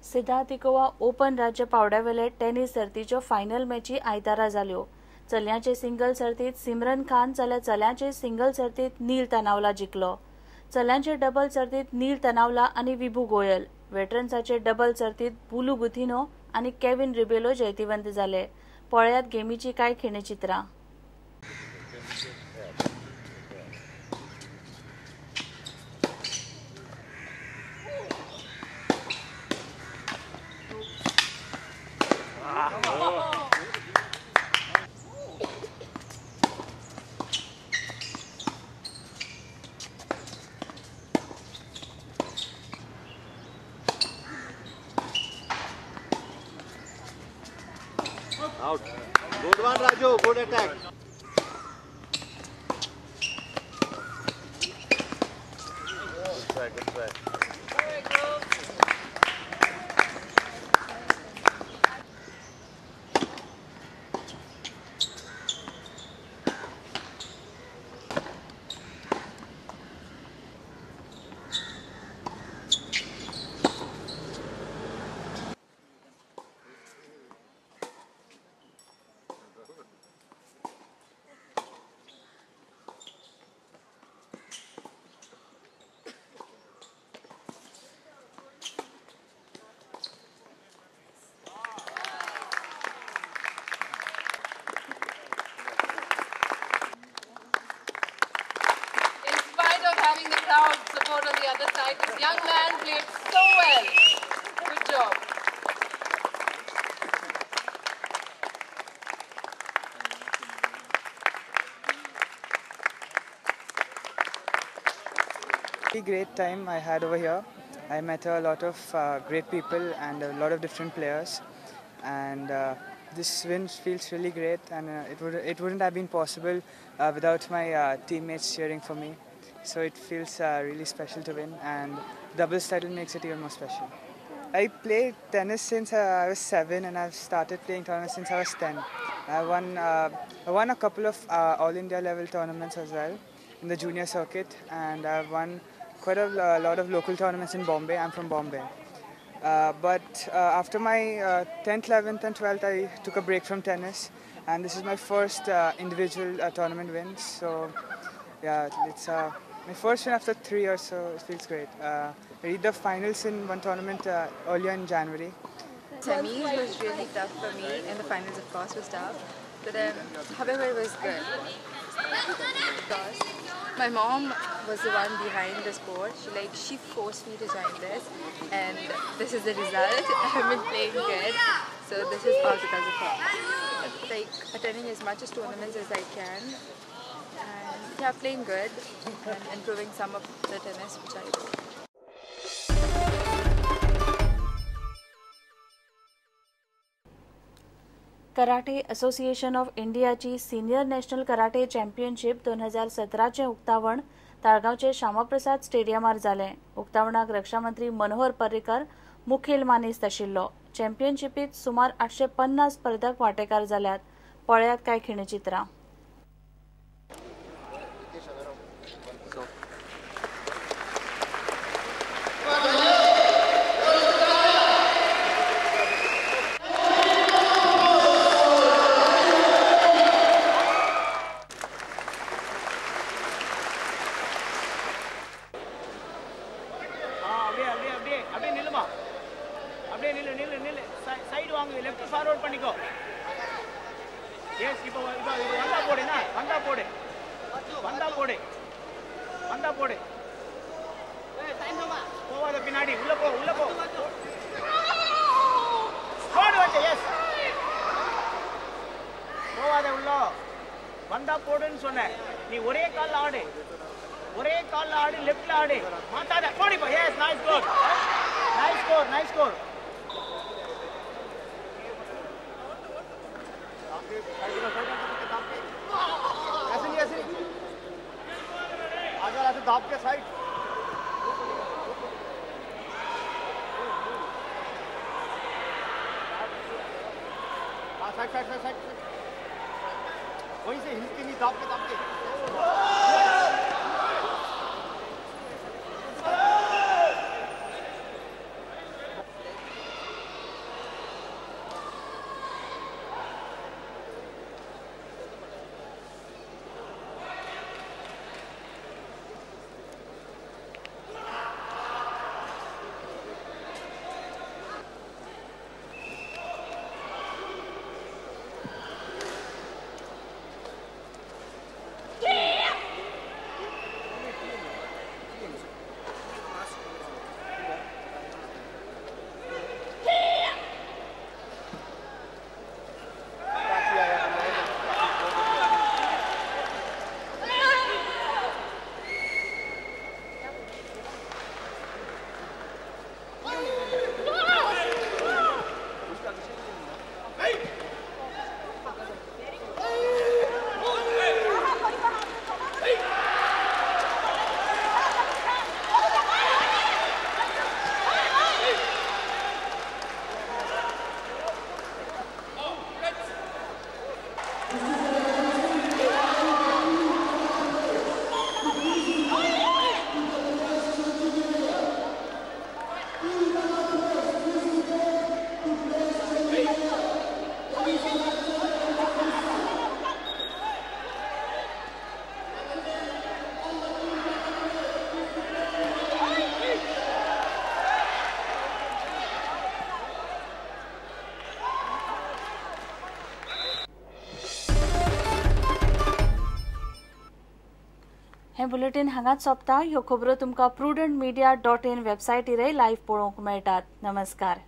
Siddharth open राज्य पावड्यावेले tennis सर्तीच्यो final मॅची आयतारा जाल्यो। चलयांचे सिंगल सर्तीत सिमरन खान जाल्यार चल्यांचे सिंगल सर्तीत नील तनावला जिखलो। चल्यांचे डबल सर्तीत नील तनावला आनी विभू गोयल, वेटरन्साचे डबल सर्तीत बुलू गुथिनो आनी केविन रिबेलो जैतिवंत जाले। पळयात गेमीची कांय खिणचित्रां। Out. Good one, Raju. Good attack. Good try, good try. Having the crowd support on the other side, this young man played so well. Good job. Great time I had over here. I met a lot of great people and a lot of different players, and this win feels really great, and it wouldn't have been possible without my teammates cheering for me. So it feels really special to win, and doubles title makes it even more special. I played tennis since I was 7, and I've started playing tournaments since I was 10. I won a couple of All India level tournaments as well in the junior circuit, and I've won quite a lot of local tournaments in Bombay. I'm from Bombay. But after my 10th, 11th and 12th, I took a break from tennis, and this is my first individual tournament win. So yeah, it's my first win after 3 years, so it feels great. I reached the finals in one tournament earlier in January. Semis was really tough for me, and the finals, of course, was tough. But however, it was good because my mom was the one behind the sport. She forced me to join this, and this is the result. I've been playing good, so this is all because of her. Like attending as much as tournaments as I can, and yeah, playing good and improving some of the tennis which I do. Karate association of इंडियाची senior national karate championship 2017चे उक्तावण ताळगावचे श्यामाप्रसाद स्टेडियमार जालें। उक्तावणाक रक्षामंत्री मनोहर पर्रीकर मुखेल मानेस्त आशिल्लो। चॅम्पियनशिपीत सुमार 850 स्पर्धक वांटेकार जाल्यात। पळयात कांय खिणचित्रां। சைடு வாங்க, லெஃப்ட் ஃபார்வர்ட் பண்ணிக்கோ. எஸ், இப்போ வந்தா போடுனா, வந்தா போடு, வந்தா போடு, வந்தா போடு. போவாத பின்னாடி, உள்ள போ, உள்ள போ. போடு வச்ச, எஸ். போவாத உள்ள, வந்தா போடுன்னு சொன்னேன். நீ ஒரே கால்ல ஆடு, ஒரே கால்ல ஆடு, லெஃப்ட்ல ஆடு, மாத்தாத. போடிப்பா, எஸ், நைஸ் கோல், நைஸ் ஸ்கோர், நைஸ் ஸ்கோர். ऐसे नहीं, ऐसे नहीं, आगे ऐसे दाब के साइड। हाँ, साइड साइड साइड साइड, वहीं से हिल के नहीं, दाब के। हे बुलेटिन हांगाच सोंपता. ह्यो खबरो तुमकां prudentmedia.in वेबसायटीरय लायव्ह पळोवंक मेळटात. नमस्कार.